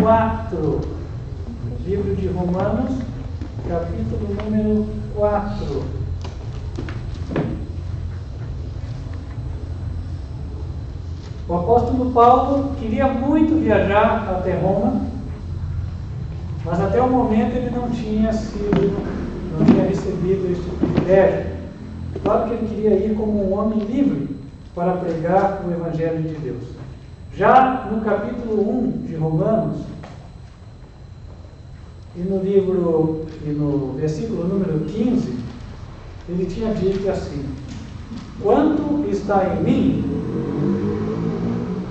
4. Livro de Romanos, capítulo número 4. O apóstolo Paulo queria muito viajar até Roma, mas até o momento ele não tinha recebido esse privilégio. Claro que ele queria ir como um homem livre para pregar o Evangelho de Deus. Já no capítulo 1 de Romanos, e no versículo número 15, ele tinha dito assim: quanto está em mim,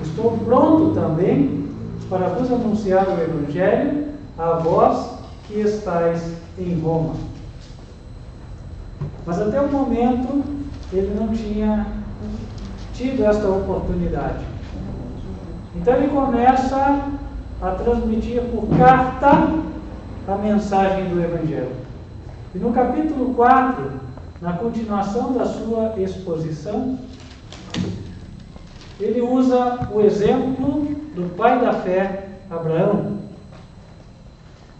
estou pronto também para vos anunciar o Evangelho a vós que estáis em Roma. Mas até o momento ele não tinha tido esta oportunidade. Então ele começa a transmitir por carta a mensagem do Evangelho. E no capítulo 4, na continuação da sua exposição, ele usa o exemplo do pai da fé, Abraão.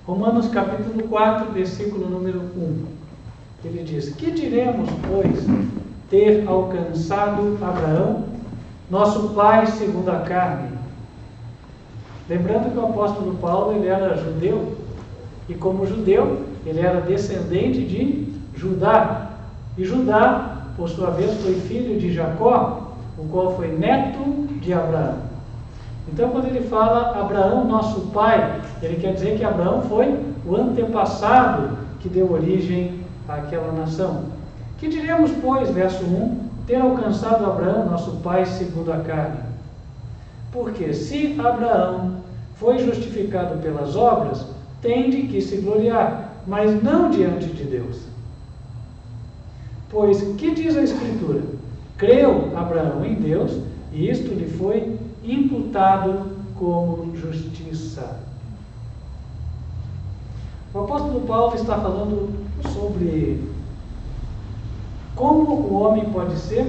Romanos capítulo 4, versículo número 1. Ele diz: que diremos, pois, ter alcançado Abraão, nosso pai segundo a carne? Lembrando que o apóstolo Paulo, ele era judeu, e como judeu, ele era descendente de Judá. E Judá, por sua vez, foi filho de Jacó, o qual foi neto de Abraão. Então, quando ele fala Abraão, nosso pai, ele quer dizer que Abraão foi o antepassado que deu origem àquela nação. Que diremos, pois, verso 1, ter alcançado Abraão, nosso pai, segundo a carne? Porque se Abraão foi justificado pelas obras, tem de que se gloriar, mas não diante de Deus. Pois, que diz a Escritura? Creu Abraão em Deus, e isto lhe foi imputado como justiça. O apóstolo Paulo está falando sobre como o homem pode ser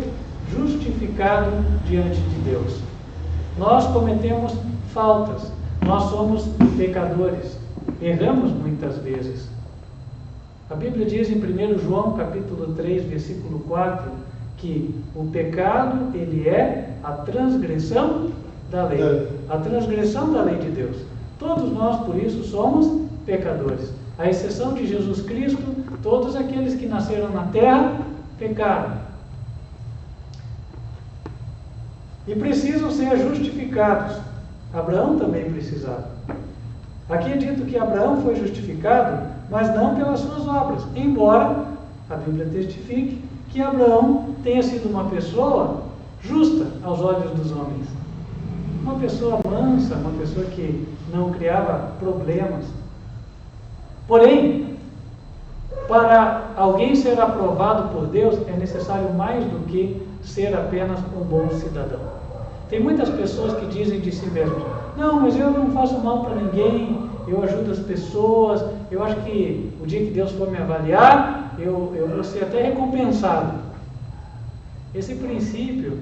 justificado diante de Deus. Nós cometemos faltas, nós somos pecadores, erramos muitas vezes. A Bíblia diz em 1 João capítulo 3, versículo 4, que o pecado, ele é a transgressão da lei. A transgressão da lei de Deus. Todos nós, por isso, somos pecadores. À exceção de Jesus Cristo, todos aqueles que nasceram na terra, pecaram. E precisam ser justificados. Abraão também precisava. Aqui é dito que Abraão foi justificado, mas não pelas suas obras, embora a Bíblia testifique que Abraão tenha sido uma pessoa justa aos olhos dos homens. Uma pessoa mansa, uma pessoa que não criava problemas. Porém, para alguém ser aprovado por Deus, é necessário mais do que ser apenas um bom cidadão. Tem muitas pessoas que dizem de si mesmos: não, mas eu não faço mal para ninguém, eu ajudo as pessoas, eu acho que o dia que Deus for me avaliar, eu vou ser até recompensado. Esse princípio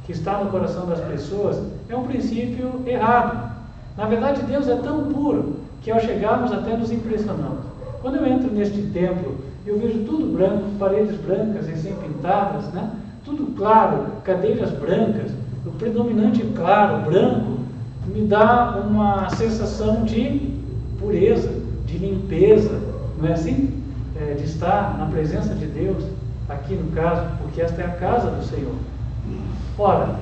que está no coração das pessoas é um princípio errado. Na verdade, Deus é tão puro que ao chegarmos até nos impressionamos. Quando eu entro neste templo, eu vejo tudo branco, paredes brancas, recém-pintadas, né? Tudo claro, cadeiras brancas, o predominante claro, branco, me dá uma sensação de pureza, de limpeza, não é assim? De estar na presença de Deus, aqui no caso, porque esta é a casa do Senhor. Ora,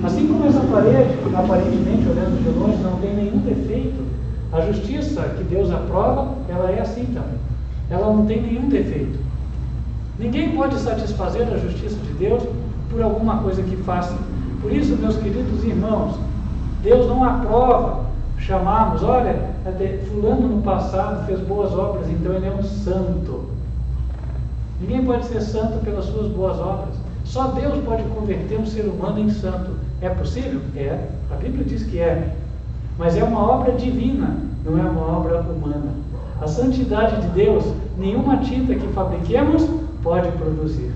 assim como essa parede, aparentemente, olhando de longe, não tem nenhum defeito, a justiça que Deus aprova, ela é assim também. Ela não tem nenhum defeito. Ninguém pode satisfazer a justiça de Deus por alguma coisa que faça. Por isso, meus queridos irmãos, Deus não aprova chamarmos: olha, fulano no passado fez boas obras, então ele é um santo. Ninguém pode ser santo pelas suas boas obras. Só Deus pode converter um ser humano em santo. É possível? É. A Bíblia diz que é. Mas é uma obra divina, não é uma obra humana. A santidade de Deus, nenhuma tinta que fabriquemos pode produzir.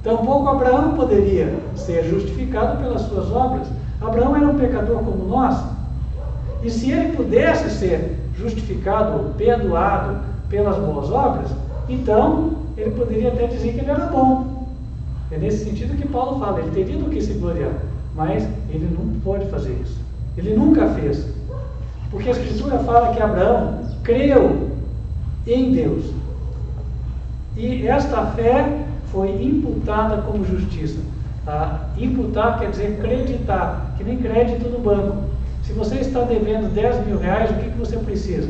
Tampouco Abraão poderia ser justificado pelas suas obras, Abraão era um pecador como nós, e se ele pudesse ser justificado ou perdoado pelas boas obras, então ele poderia até dizer que ele era bom. É nesse sentido que Paulo fala, ele teria do que se gloriar, mas ele não pode fazer isso. Ele nunca fez. Porque a Escritura fala que Abraão creu em Deus. E esta fé foi imputada como justiça. Imputar quer dizer acreditar, que nem crédito no banco. Se você está devendo 10 mil reais, o que você precisa?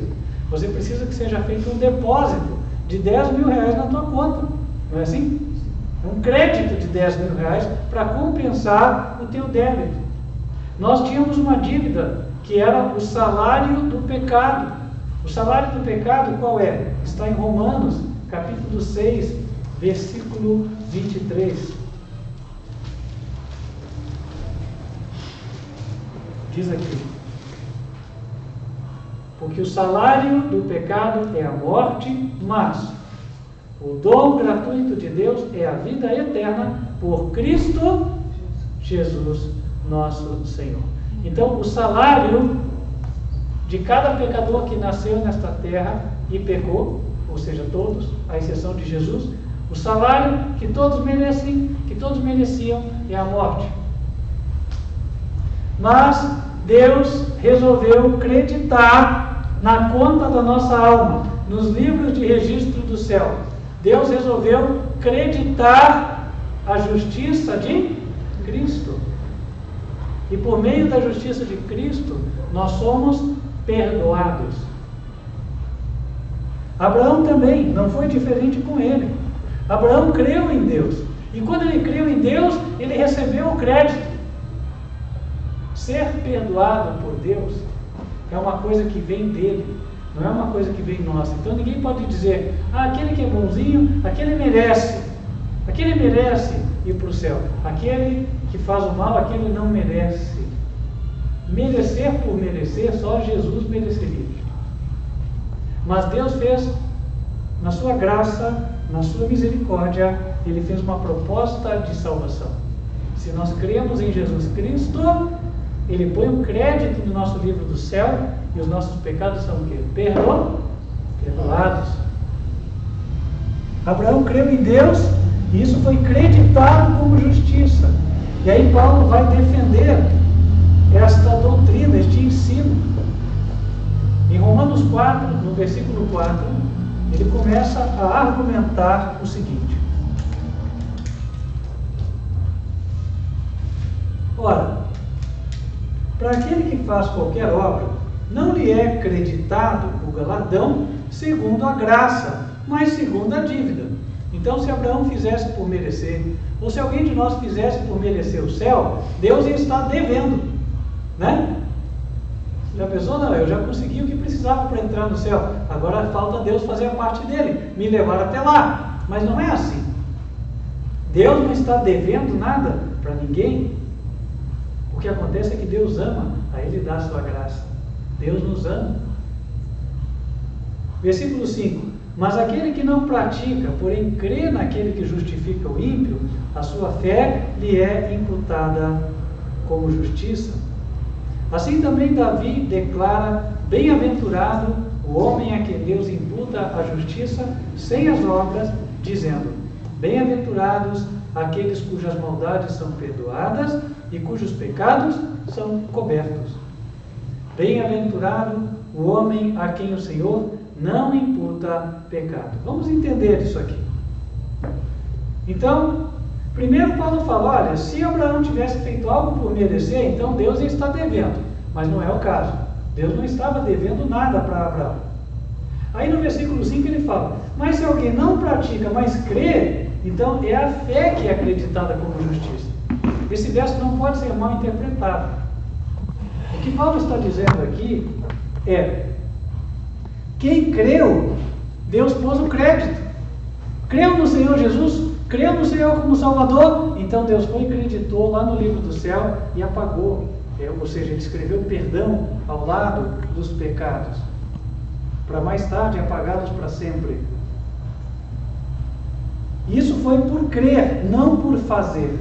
Você precisa que seja feito um depósito de 10 mil reais na tua conta. Não é assim? Um crédito de 10 mil reais para compensar o teu débito. Nós tínhamos uma dívida que era o salário do pecado. O salário do pecado qual é? Está em Romanos, capítulo 6, versículo 23. Diz aqui: porque o salário do pecado é a morte, mas o dom gratuito de Deus é a vida eterna por Cristo Jesus, nosso Senhor. Então, o salário de cada pecador que nasceu nesta terra e pecou, ou seja, todos, à exceção de Jesus, o salário que todos merecem, que todos mereciam, é a morte. Mas Deus resolveu acreditar na conta da nossa alma, nos livros de registro do céu. Deus resolveu acreditar a justiça de Cristo. E por meio da justiça de Cristo, nós somos perdoados. Abraão também não foi diferente com ele. Abraão creu em Deus. E quando ele creu em Deus, ele recebeu o crédito. Ser perdoado por Deus é uma coisa que vem dele, não é uma coisa que vem nossa. Então ninguém pode dizer, aquele que é bonzinho, aquele merece ir para o céu. Aquele que faz o mal, aquele não merece. Merecer por merecer, só Jesus mereceria. Mas Deus fez, na sua graça, na sua misericórdia, Ele fez uma proposta de salvação. Se nós cremos em Jesus Cristo, Ele põe um crédito no nosso livro do céu, e os nossos pecados são o quê? Perdoados. Abraão creu em Deus, e isso foi creditado como justiça. E aí Paulo vai defender esta doutrina, este ensino. Em Romanos 4, no versículo 4, ele começa a argumentar o seguinte: ora, para aquele que faz qualquer obra, não lhe é creditado o galardão segundo a graça, mas segundo a dívida. Então, se Abraão fizesse por merecer, ou se alguém de nós fizesse por merecer o céu, Deus ia estar devendo, né? Já pensou? Não, eu já consegui o que precisava para entrar no céu, agora falta Deus fazer a parte dele, me levar até lá. Mas não é assim. Deus não está devendo nada para ninguém. O que acontece é que Deus ama, a Ele dá a sua graça. Deus nos ama. Versículo 5: mas aquele que não pratica, porém crê naquele que justifica o ímpio, a sua fé lhe é imputada como justiça. Assim também Davi declara: bem-aventurado o homem a quem Deus imputa a justiça sem as obras, dizendo: bem-aventurados aqueles cujas maldades são perdoadas e cujos pecados são cobertos. Bem-aventurado o homem a quem o Senhor não imputa pecado. Vamos entender isso aqui. Então, primeiro Paulo fala, olha, se Abraão tivesse feito algo por merecer, então Deus está devendo. Mas não é o caso. Deus não estava devendo nada para Abraão. Aí no versículo 5 ele fala, mas se alguém não pratica, mas crê, então é a fé que é acreditada como justiça. Esse verso não pode ser mal interpretado. O que Paulo está dizendo aqui é: quem creu, Deus pôs o crédito. Creu no Senhor Jesus, creu no Senhor como Salvador, então Deus foi e acreditou lá no livro do céu e apagou. Ou seja, Ele escreveu perdão ao lado dos pecados, para mais tarde apagá-los para sempre. Isso foi por crer, não por fazer.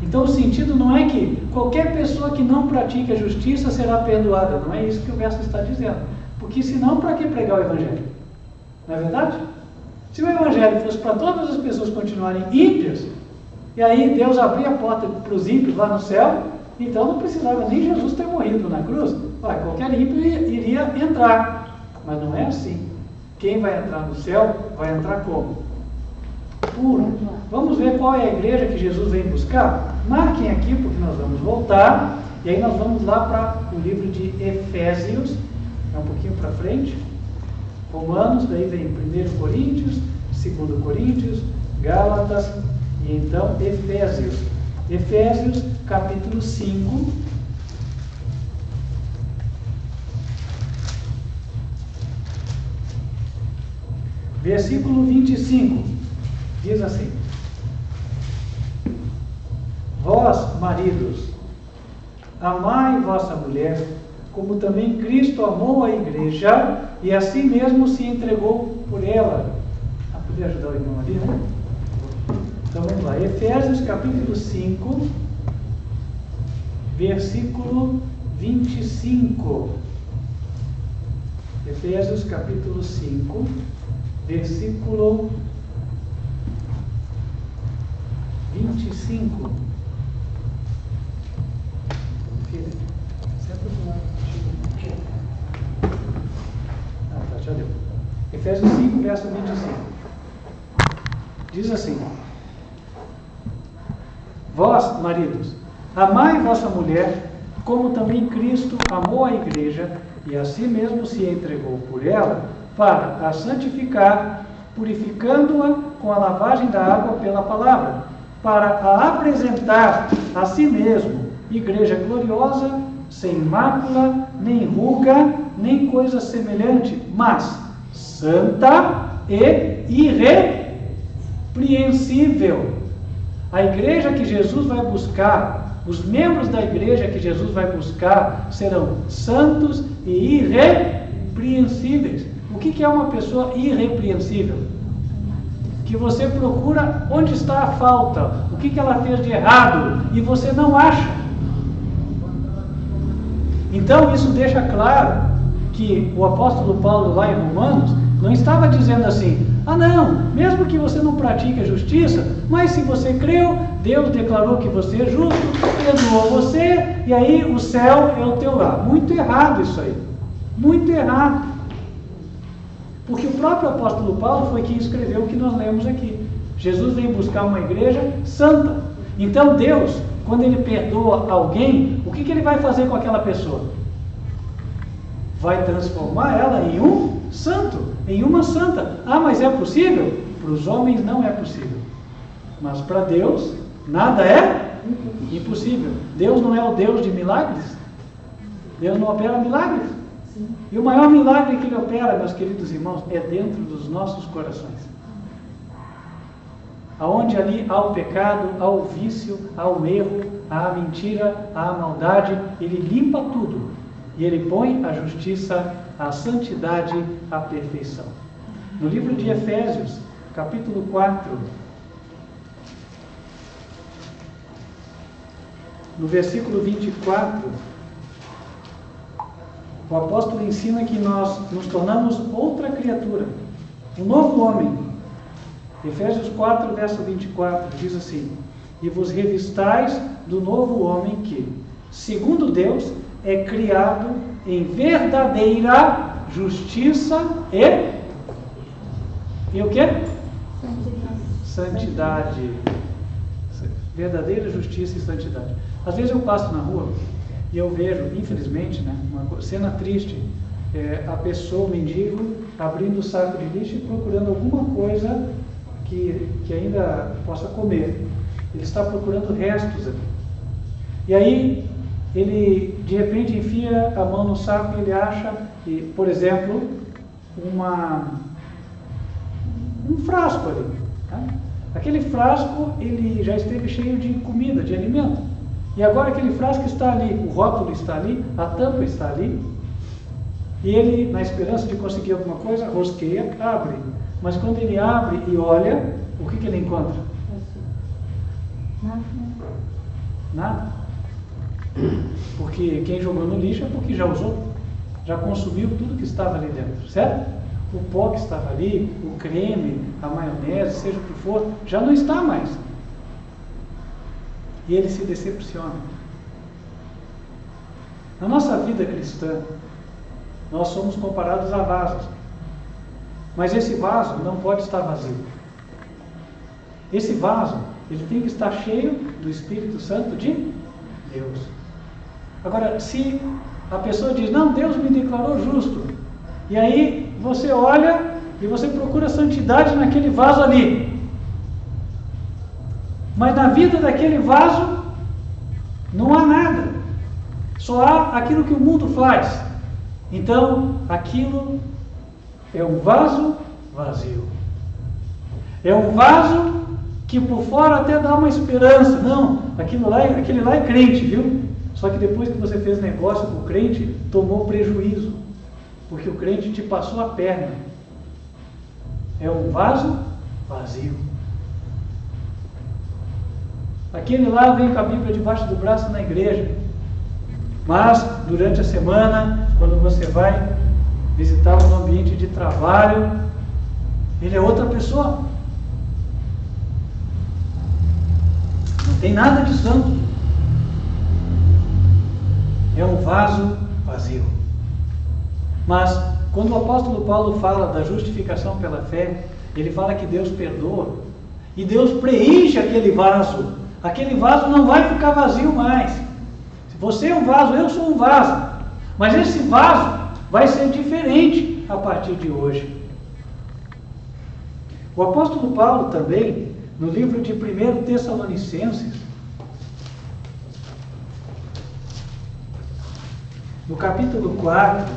Então o sentido não é que qualquer pessoa que não pratique a justiça será perdoada. Não é isso que o verso está dizendo. Porque senão, para que pregar o Evangelho? Não é verdade? Se o Evangelho fosse para todas as pessoas continuarem ímpias, e aí Deus abria a porta para os ímpios lá no céu, então não precisava nem Jesus ter morrido na cruz. Qualquer ímpio iria entrar. Mas não é assim. Quem vai entrar no céu, vai entrar como? Puro. Vamos ver qual é a igreja que Jesus vem buscar? Marquem aqui, porque nós vamos voltar, e aí nós vamos lá para o livro de Efésios, um pouquinho para frente, Romanos, daí vem 1 Coríntios, 2 Coríntios, Gálatas, e então Efésios. Efésios, capítulo 5, versículo 25, diz assim: Vós, maridos, amai vossa mulher, como também Cristo amou a igreja, e assim mesmo se entregou por ela. Podia ajudar o irmão ali, né? Então vamos lá, Efésios capítulo 5, versículo 25. Efésios capítulo 5, versículo 25. Já deu. Efésios 5, verso 25. Diz assim: Vós, maridos, amai vossa mulher, como também Cristo amou a igreja, e a si mesmo se entregou por ela, para a santificar, purificando-a com a lavagem da água pela palavra, para a apresentar a si mesmo, igreja gloriosa, sem mácula, nem ruga, nem coisa semelhante, mas santa e irrepreensível. A igreja que Jesus vai buscar, os membros da igreja que Jesus vai buscar, serão santos e irrepreensíveis. O que é uma pessoa irrepreensível? Que você procura onde está a falta, o que ela fez de errado, e você não acha. Então isso deixa claro que o apóstolo Paulo lá em Romanos não estava dizendo assim: não, mesmo que você não pratique a justiça, mas se você creu, Deus declarou que você é justo, perdoou você, e aí o céu é o teu lar. Muito errado isso aí, muito errado. Porque o próprio apóstolo Paulo foi quem escreveu o que nós lemos aqui. Jesus vem buscar uma igreja santa. Então Deus, quando Ele perdoa alguém, o que Ele vai fazer com aquela pessoa? Vai transformar ela em um santo, em uma santa. Mas é possível? Para os homens não é possível. Mas para Deus, nada é impossível. Deus não é o Deus de milagres? Deus não opera milagres? Sim. E o maior milagre que Ele opera, meus queridos irmãos, é dentro dos nossos corações. Aonde ali há o pecado, há o vício, há o erro, há a mentira, há a maldade, Ele limpa tudo. E Ele põe a justiça, a santidade, a perfeição. No livro de Efésios, capítulo 4, no versículo 24, o apóstolo ensina que nós nos tornamos outra criatura, um novo homem. Efésios 4, verso 24, diz assim: E vos revistais do novo homem que, segundo Deus, é criado em verdadeira justiça e o quê? Santidade. Verdadeira justiça e santidade. Às vezes eu passo na rua e eu vejo, infelizmente, uma cena triste, a pessoa, o mendigo, abrindo o saco de lixo e procurando alguma coisa que ainda possa comer. Ele está procurando restos ali. E aí ele de repente enfia a mão no saco e ele acha, por exemplo, um frasco ali. Tá? Aquele frasco ele já esteve cheio de comida, de alimento. E agora aquele frasco está ali, o rótulo está ali, a tampa está ali. E ele, na esperança de conseguir alguma coisa, rosqueia, abre. Mas quando ele abre e olha, o que ele encontra? Nada. Porque quem jogou no lixo é porque já usou, já consumiu tudo que estava ali dentro, certo? O pó que estava ali, o creme, a maionese, seja o que for, já não está mais. E ele se decepciona. Na nossa vida cristã, nós somos comparados a vasos. Mas esse vaso não pode estar vazio. Esse vaso, ele tem que estar cheio do Espírito Santo de Deus. Agora, se a pessoa diz, não, Deus me declarou justo, e aí você olha e você procura santidade naquele vaso ali, mas na vida daquele vaso não há nada, só há aquilo que o mundo faz. Então, aquilo é um vaso vazio. É um vaso que por fora até dá uma esperança. Não, aquele lá é crente, viu? Só que depois que você fez negócio com o crente, tomou prejuízo, porque o crente te passou a perna. É um vaso vazio. Aquele lá vem com a Bíblia debaixo do braço na igreja, mas durante a semana, quando você vai visitá-lo no ambiente de trabalho, ele é outra pessoa. Não tem nada de santo. É um vaso vazio. Mas quando o apóstolo Paulo fala da justificação pela fé, ele fala que Deus perdoa e Deus preenche aquele vaso. Aquele vaso não vai ficar vazio mais. Se você é um vaso, eu sou um vaso. Mas esse vaso vai ser diferente a partir de hoje. O apóstolo Paulo também, no livro de 1 Tessalonicenses, no capítulo 4,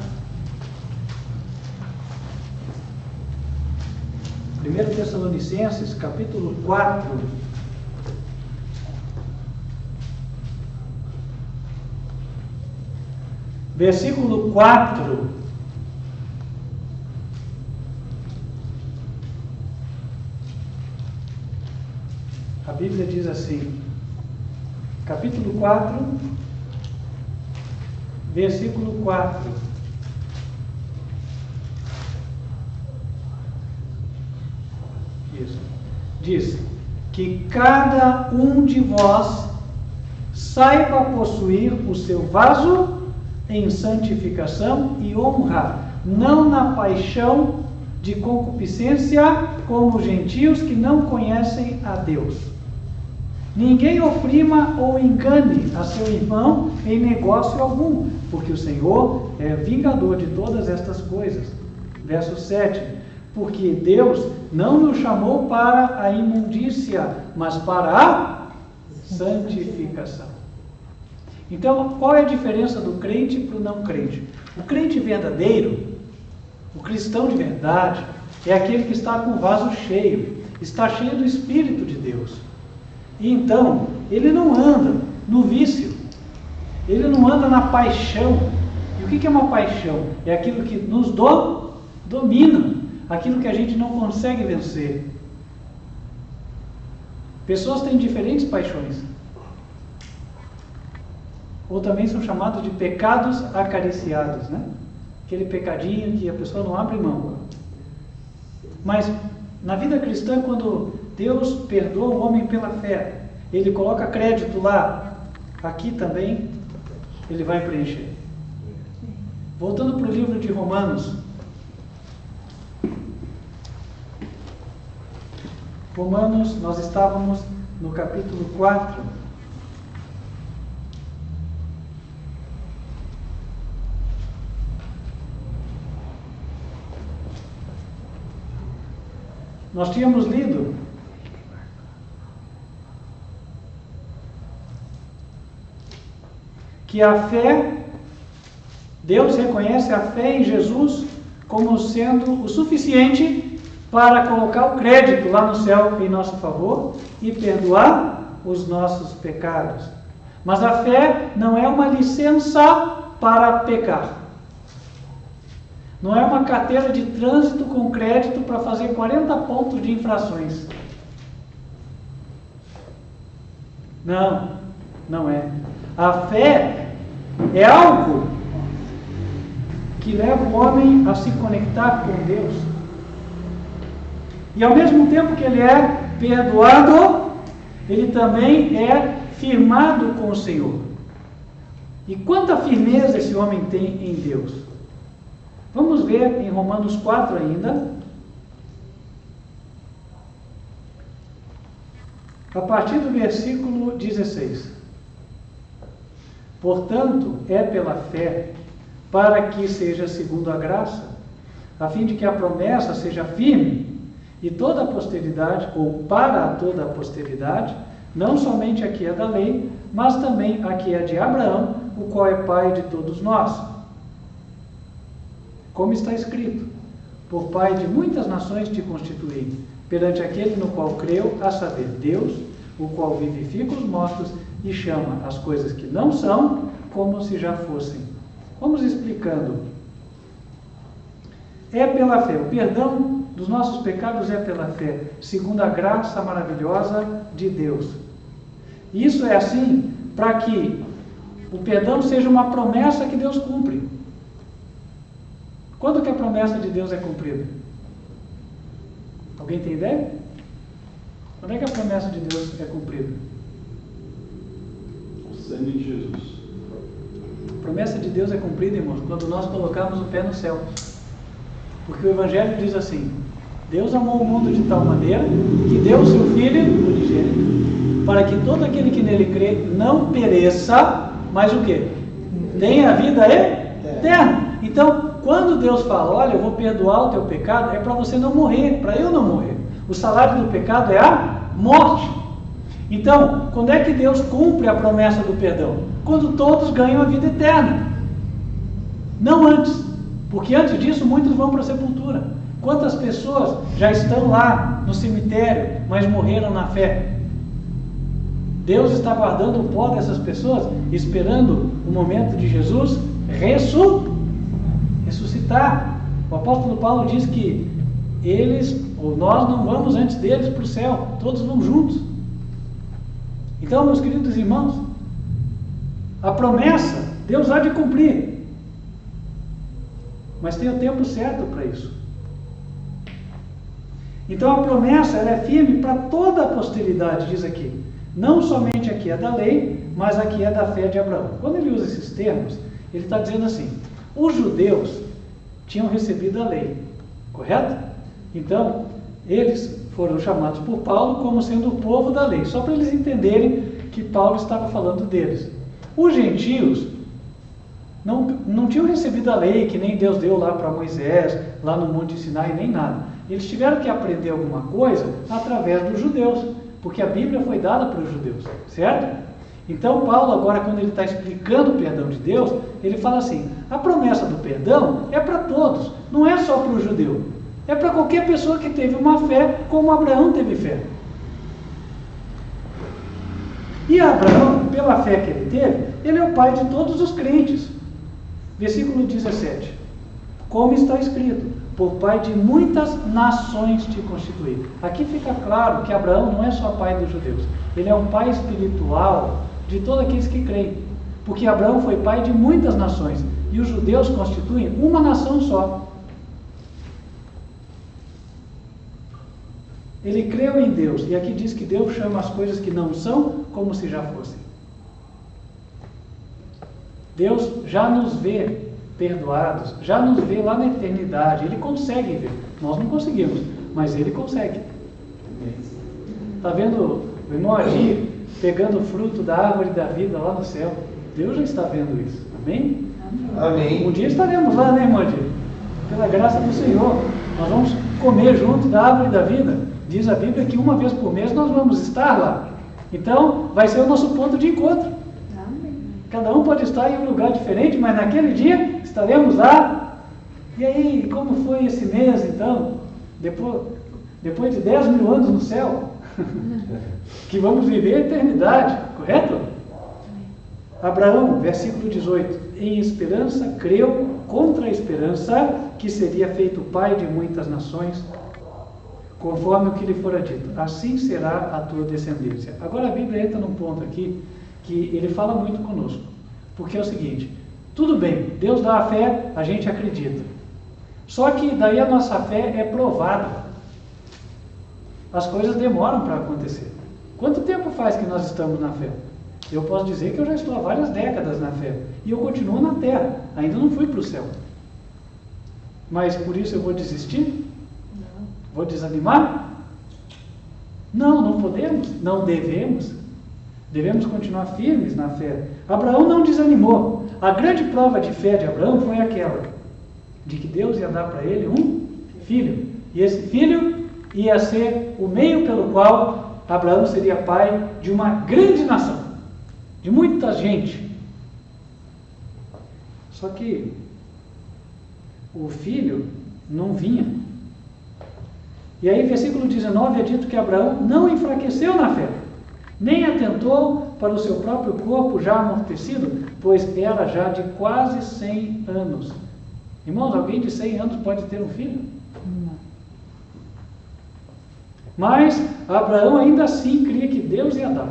1 Tessalonicenses, capítulo 4, versículo 4, a Bíblia diz assim, capítulo 4, versículo 4, isso, diz que cada um de vós saiba possuir o seu vaso em santificação e honra, não na paixão de concupiscência, como os gentios que não conhecem a Deus. Ninguém oprima ou engane a seu irmão em negócio algum, porque o Senhor é vingador de todas estas coisas. Verso 7, porque Deus não nos chamou para a imundícia, mas para a santificação. Então, qual é a diferença do crente para o não crente? O crente verdadeiro, o cristão de verdade, é aquele que está com o vaso cheio, está cheio do Espírito de Deus. E então, ele não anda no vício, ele não anda na paixão. E o que é uma paixão? É aquilo que nos domina, aquilo que a gente não consegue vencer. Pessoas têm diferentes paixões. Ou também são chamados de pecados acariciados, né? Aquele pecadinho que a pessoa não abre mão. Mas na vida cristã, quando Deus perdoa o homem pela fé, Ele coloca crédito lá, aqui também Ele vai preencher. Voltando para o livro de Romanos. Romanos, nós estávamos no capítulo 4. Nós tínhamos lido que a fé, Deus reconhece a fé em Jesus como sendo o suficiente para colocar o crédito lá no céu em nosso favor e perdoar os nossos pecados. Mas a fé não é uma licença para pecar. Não é uma carteira de trânsito com crédito para fazer 40 pontos de infrações. Não, não é. A fé é algo que leva o homem a se conectar com Deus. E ao mesmo tempo que ele é perdoado, ele também é firmado com o Senhor. E quanta firmeza esse homem tem em Deus? Vamos ver em Romanos 4 ainda. A partir do versículo 16. Portanto, é pela fé, para que seja segundo a graça, a fim de que a promessa seja firme, e toda a posteridade, ou para toda a posteridade, não somente a que é da lei, mas também a que é de Abraão, o qual é pai de todos nós. Como está escrito: por pai de muitas nações te constituí, perante aquele no qual creu, a saber, Deus, o qual vivifica os mortos e chama as coisas que não são, como se já fossem. Vamos explicando. É pela fé. O perdão dos nossos pecados é pela fé, segundo a graça maravilhosa de Deus. Isso é assim para que o perdão seja uma promessa que Deus cumpre. Quando que a promessa de Deus é cumprida? Alguém tem ideia? Quando é que a promessa de Deus é cumprida? O sangue de Jesus. A promessa de Deus é cumprida, irmãos, quando nós colocamos o pé no céu. Porque o Evangelho diz assim: Deus amou o mundo de tal maneira que deu o seu Filho unigênito, para que todo aquele que nele crê não pereça, mas o quê? Tenha a vida eterna. Então, quando Deus fala, olha, eu vou perdoar o teu pecado, é para você não morrer, para eu não morrer. O salário do pecado é a morte. Então, quando é que Deus cumpre a promessa do perdão? Quando todos ganham a vida eterna. Não antes, porque antes disso muitos vão para a sepultura. Quantas pessoas já estão lá no cemitério, mas morreram na fé? Deus está guardando o pó dessas pessoas, esperando o momento de Jesus ressuscitar. O apóstolo Paulo diz que eles, ou nós, não vamos antes deles para o céu, todos vão juntos. Então, meus queridos irmãos, a promessa Deus há de cumprir, mas tem o tempo certo para isso. Então a promessa ela é firme para toda a posteridade, diz aqui. Não somente a que é da lei, mas a que é da fé de Abraão. Quando ele usa esses termos, ele está dizendo assim: os judeus tinham recebido a lei, correto? Então, eles foram chamados por Paulo como sendo o povo da lei, só para eles entenderem que Paulo estava falando deles. Os gentios não tinham recebido a lei, que nem Deus deu lá para Moisés, lá no Monte Sinai, nem nada. Eles tiveram que aprender alguma coisa através dos judeus, porque a Bíblia foi dada para os judeus, certo? Então Paulo agora, quando ele está explicando o perdão de Deus, ele fala assim: a promessa do perdão é para todos, não é só para o judeu, é para qualquer pessoa que teve uma fé como Abraão teve fé. E Abraão, pela fé que ele teve, ele é o pai de todos os crentes. Versículo 17. Como está escrito: por pai de muitas nações te constituí. Aqui fica claro que Abraão não é só pai dos judeus, ele é um pai espiritual de todos aqueles que creem, porque Abraão foi pai de muitas nações, e os judeus constituem uma nação só. Ele creu em Deus, e aqui diz que Deus chama as coisas que não são como se já fossem. Deus já nos vê perdoados, já nos vê lá na eternidade. Ele consegue ver, nós não conseguimos, mas Ele consegue. Está vendo o irmão Adir pegando o fruto da árvore da vida lá no céu? Deus já está vendo isso, amém? Amém. Um dia estaremos lá, né, irmão Adir? Pela graça do Senhor, nós vamos comer junto da árvore da vida. Diz a Bíblia que uma vez por mês nós vamos estar lá. Então, vai ser o nosso ponto de encontro. Cada um pode estar em um lugar diferente, mas naquele dia estaremos lá. E aí, como foi esse mês, então? Depois de 10 mil anos no céu, que vamos viver a eternidade, correto? Abraão, versículo 18: em esperança creu contra a esperança que seria feito pai de muitas nações, conforme o que lhe fora dito, assim será a tua descendência. Agora a Bíblia entra num ponto aqui que ele fala muito conosco. Porque é o seguinte, tudo bem, Deus dá a fé, a gente acredita. Só que daí a nossa fé é provada. As coisas demoram para acontecer. Quanto tempo faz que nós estamos na fé? Eu posso dizer que eu já estou há várias décadas na fé. E eu continuo na terra, ainda não fui para o céu. Mas por isso eu vou desistir? Não. Vou desanimar? Não, não podemos, não devemos. Devemos continuar firmes na fé. Abraão não desanimou. A grande prova de fé de Abraão foi aquela, de que Deus ia dar para ele um filho. E esse filho ia ser o meio pelo qual Abraão seria pai de uma grande nação, de muita gente. Só que o filho não vinha. E aí, versículo 19 é dito que Abraão não enfraqueceu na fé, nem atentou para o seu próprio corpo já amortecido, pois era já de quase 100 anos. Irmãos, alguém de 100 anos pode ter um filho? Não. Mas Abraão ainda assim cria que Deus ia dar.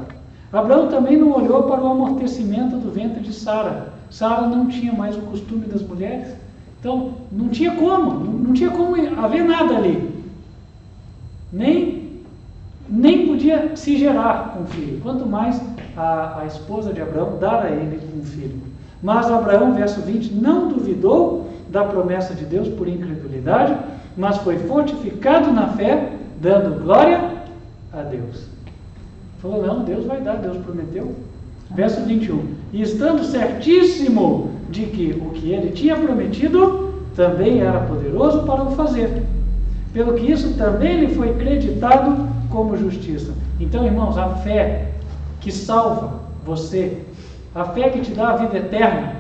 Abraão também não olhou para o amortecimento do ventre de Sara. Sara não tinha mais o costume das mulheres. Então, não tinha como haver nada ali. Nem podia se gerar um filho. Quanto mais a esposa de Abraão dar a ele um filho. Mas Abraão, verso 20, não duvidou da promessa de Deus por incredulidade, mas foi fortificado na fé, dando glória a Deus. Falou, não, Deus vai dar, Deus prometeu. Verso 21, e estando certíssimo de que o que ele tinha prometido também era poderoso para o fazer, pelo que isso também lhe foi creditado como justiça. Então, irmãos, a fé que salva você, a fé que te dá a vida eterna,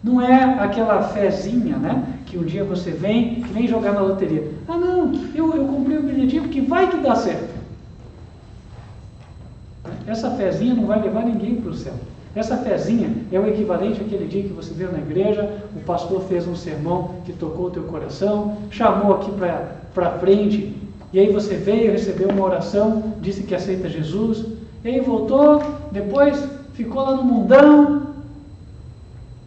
não é aquela fezinha, né? Que um dia você vem jogar na loteria. Ah, não, eu comprei o bilhetinho porque vai que dá certo. Essa fezinha não vai levar ninguém para o céu. Essa fezinha é o equivalente àquele dia que você veio na igreja, o pastor fez um sermão que tocou o teu coração, chamou aqui para frente, e aí você veio, recebeu uma oração, disse que aceita Jesus, e aí voltou, depois ficou lá no mundão,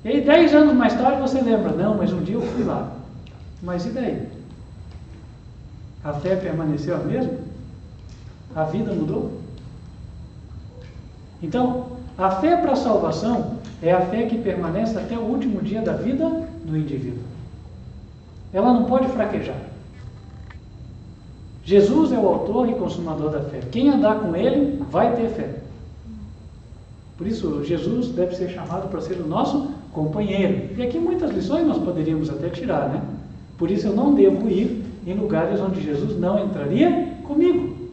e aí 10 anos mais tarde você lembra, não, mas um dia eu fui lá. Mas e daí? A fé permaneceu a mesma? A vida mudou? Então, a fé para a salvação é a fé que permanece até o último dia da vida do indivíduo. Ela não pode fraquejar. Jesus é o autor e consumador da fé. Quem andar com ele vai ter fé. Por isso, Jesus deve ser chamado para ser o nosso companheiro. E aqui muitas lições nós poderíamos até tirar, né? Por isso eu não devo ir em lugares onde Jesus não entraria comigo.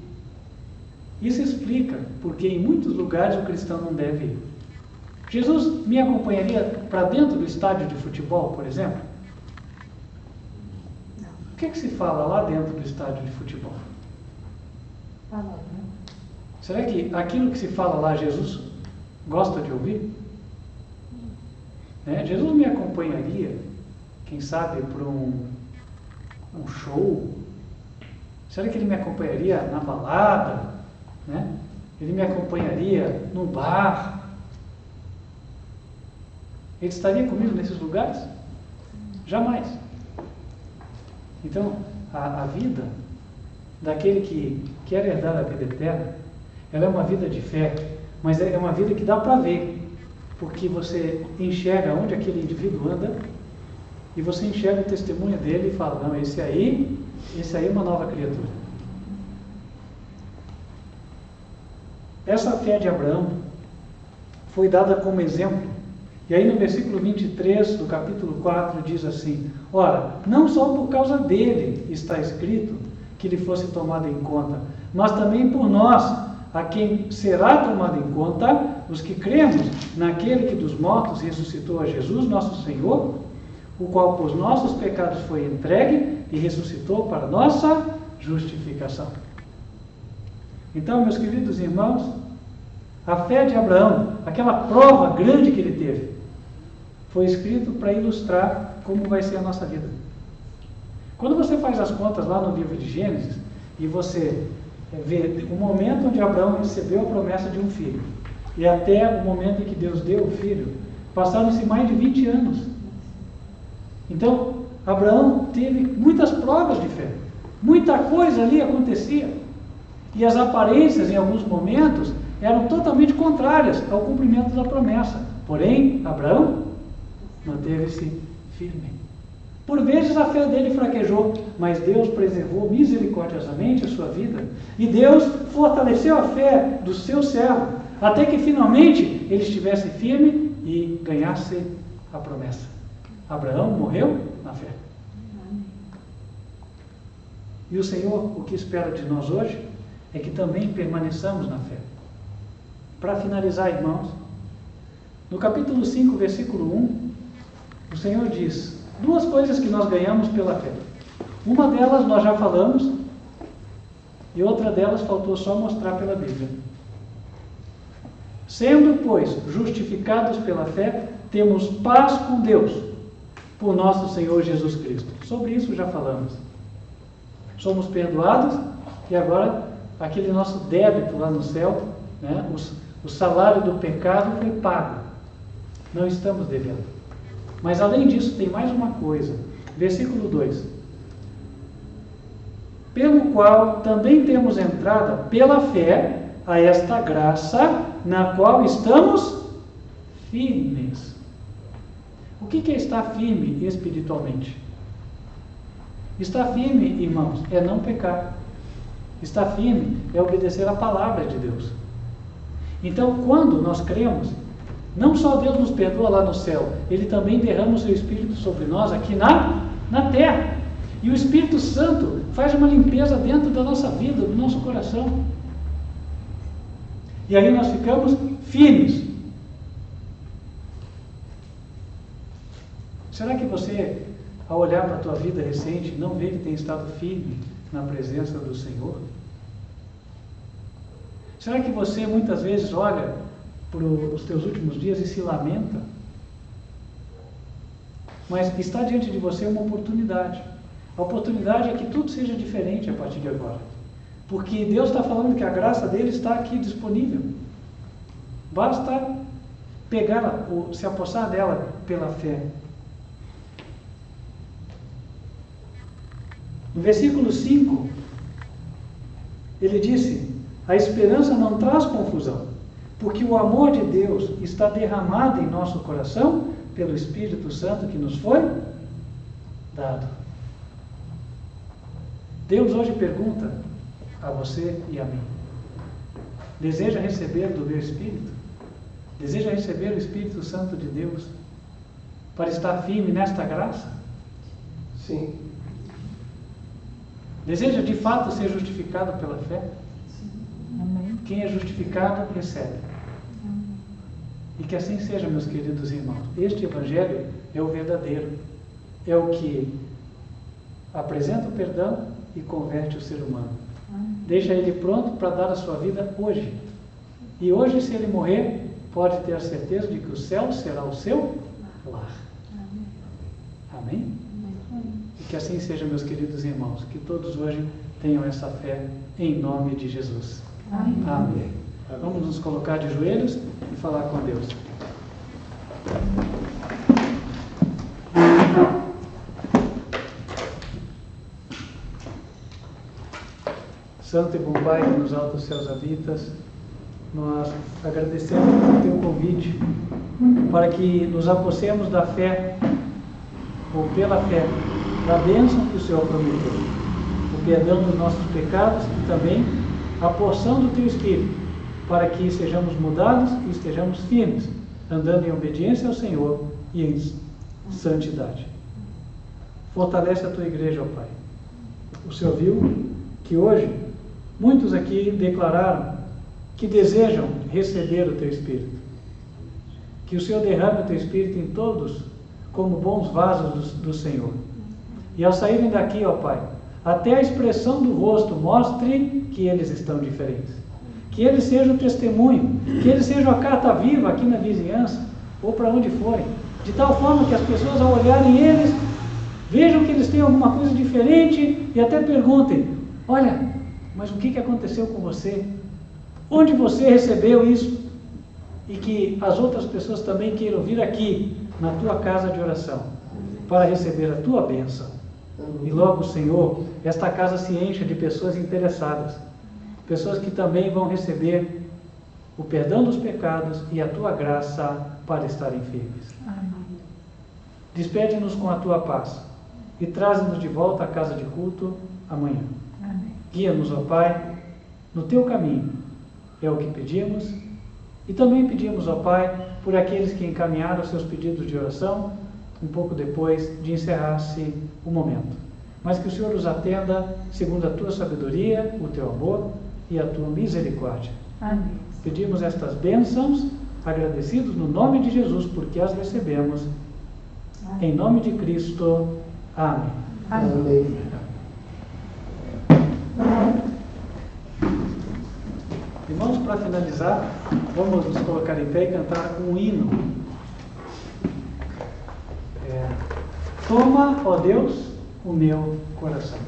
Isso explica porque em muitos lugares o cristão não deve ir. Jesus me acompanharia para dentro do estádio de futebol, por exemplo? Não. O que se fala lá dentro do estádio de futebol? Fala, né? Será que aquilo que se fala lá Jesus gosta de ouvir? Jesus me acompanharia, quem sabe, para um show? Será que ele me acompanharia na balada? Né? Ele me acompanharia no bar? Ele estaria comigo nesses lugares? Jamais. Então, a vida daquele que quer herdar a vida eterna, ela é uma vida de fé, mas é uma vida que dá para ver, porque você enxerga onde aquele indivíduo anda e você enxerga o testemunho dele e fala, não, esse aí é uma nova criatura. Essa fé de Abraão foi dada como exemplo. E aí no versículo 23 do capítulo 4 diz assim, ora, não só por causa dele está escrito que ele fosse tomado em conta, mas também por nós, a quem será tomado em conta, os que cremos naquele que dos mortos ressuscitou a Jesus, nosso Senhor, o qual por nossos pecados foi entregue e ressuscitou para nossa justificação. Então, meus queridos irmãos, a fé de Abraão, aquela prova grande que ele teve, foi escrito para ilustrar como vai ser a nossa vida. Quando você faz as contas lá no livro de Gênesis, e você vê o momento onde Abraão recebeu a promessa de um filho, E até o momento em que Deus deu o filho, passaram-se mais de 20 anos. Então, Abraão teve muitas provas de fé. Muita coisa ali acontecia. E as aparências, em alguns momentos, eram totalmente contrárias ao cumprimento da promessa. Porém, Abraão manteve-se firme. Por vezes a fé dele fraquejou, mas Deus preservou misericordiosamente a sua vida. E Deus fortaleceu a fé do seu servo, até que finalmente ele estivesse firme e ganhasse a promessa. Abraão morreu na fé. E o Senhor, o que espera de nós hoje, é que também permaneçamos na fé. Para finalizar, irmãos, no capítulo 5, versículo 1, o Senhor diz 2 coisas que nós ganhamos pela fé. Uma delas nós já falamos, e outra delas faltou só mostrar pela Bíblia. Sendo, pois, justificados pela fé, temos paz com Deus, por nosso Senhor Jesus Cristo. Sobre isso já falamos. Somos perdoados, e agora aquele nosso débito lá no céu, né, o salário do pecado foi pago. Não estamos devendo. Mas além disso, tem mais uma coisa. Versículo 2. Pelo qual também temos entrada pela fé a esta graça, na qual estamos firmes. O que é estar firme espiritualmente? Estar firme, irmãos, é não pecar. Estar firme é obedecer a palavra de Deus. Então, quando nós cremos, não só Deus nos perdoa lá no céu, Ele também derrama o seu Espírito sobre nós aqui na terra. E o Espírito Santo faz uma limpeza dentro da nossa vida, do nosso coração. E aí nós ficamos firmes. Será que você, ao olhar para a tua vida recente, não vê que tem estado firme na presença do Senhor? Será que você muitas vezes olha para os teus últimos dias e se lamenta? Mas está diante de você uma oportunidade. A oportunidade é que tudo seja diferente a partir de agora. Porque Deus está falando que a graça dele está aqui disponível. Basta pegá-la, ou se apossar dela pela fé. No versículo 5, ele disse: a esperança não traz confusão, porque o amor de Deus está derramado em nosso coração pelo Espírito Santo que nos foi dado. Deus hoje pergunta a você e a mim: deseja receber do meu Espírito? Deseja receber o Espírito Santo de Deus para estar firme nesta graça? Sim. Deseja de fato ser justificado pela fé? Amém. Quem é justificado, recebe. Amém. E que assim seja, meus queridos irmãos. Este Evangelho é o verdadeiro. É o que apresenta o perdão e converte o ser humano. Amém. Deixa ele pronto para dar a sua vida hoje. E hoje, se ele morrer, pode ter a certeza de que o céu será o seu lar. Amém. Amém? Amém. E que assim seja, meus queridos irmãos. Que todos hoje tenham essa fé em nome de Jesus. Amém. Amém. Vamos nos colocar de joelhos e falar com Deus. Santo e bom Pai, que nos altos céus habitas, nós agradecemos pelo teu convite para que nos apossemos da fé, ou pela fé, da bênção que o Senhor prometeu, o perdão dos nossos pecados e também a porção do teu Espírito, para que sejamos mudados e estejamos firmes, andando em obediência ao Senhor e em santidade. Fortalece a tua igreja, ó Pai. O Senhor viu que hoje muitos aqui declararam que desejam receber o teu Espírito. Que o Senhor derrame o teu Espírito em todos como bons vasos do Senhor. E ao saírem daqui, ó Pai, até a expressão do rosto mostre que eles estão diferentes. Que eles sejam testemunho, que eles sejam a carta viva aqui na vizinhança, ou para onde forem, de tal forma que as pessoas, ao olharem eles, vejam que eles têm alguma coisa diferente e até perguntem: olha, mas o que aconteceu com você? Onde você recebeu isso? e que as outras pessoas também queiram vir aqui, na tua casa de oração, para receber a tua bênção. E logo, Senhor, esta casa se encha de pessoas interessadas, pessoas que também vão receber o perdão dos pecados e a tua graça para estarem firmes. Amém. Despede-nos com a tua paz e traze-nos de volta à casa de culto amanhã. Amém. Guia-nos, ó Pai, no teu caminho, é o que pedimos, e também pedimos, ó Pai, por aqueles que encaminharam seus pedidos de oração, um pouco depois de encerrar-se o momento. Mas que o Senhor os atenda segundo a tua sabedoria, o teu amor e a tua misericórdia. Amém. Pedimos estas bênçãos, agradecidos no nome de Jesus, porque as recebemos. Em nome de Cristo. Amém. Amém. Irmãos, para finalizar, vamos nos colocar em pé e cantar um hino. Toma, ó Deus, o meu coração.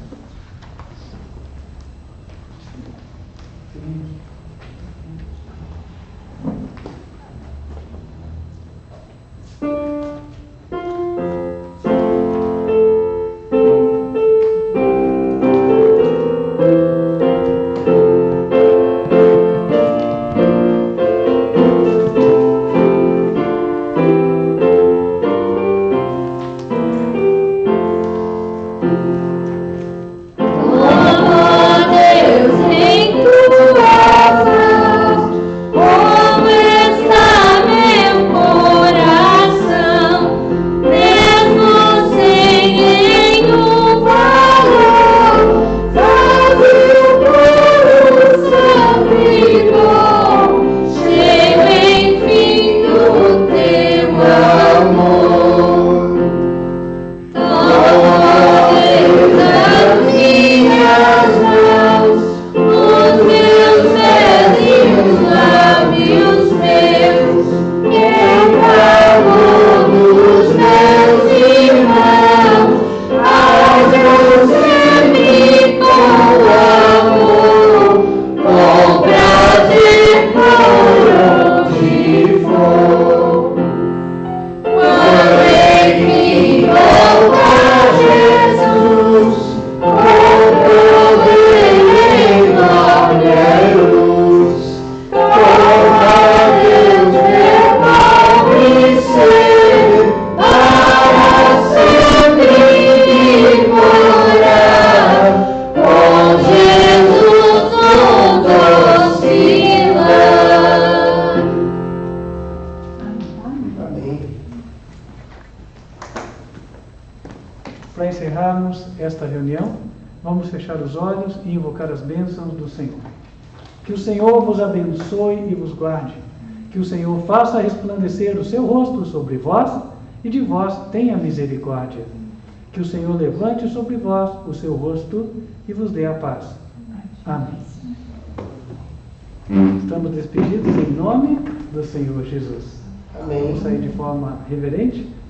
Para encerrarmos esta reunião, vamos fechar os olhos e invocar as bênçãos do Senhor. Que o Senhor vos abençoe e vos guarde. Que o Senhor faça resplandecer o seu rosto sobre vós e de vós tenha misericórdia. Que o Senhor levante sobre vós o seu rosto e vos dê a paz. Amém. Estamos despedidos em nome do Senhor Jesus. Amém. Vamos sair de forma reverente.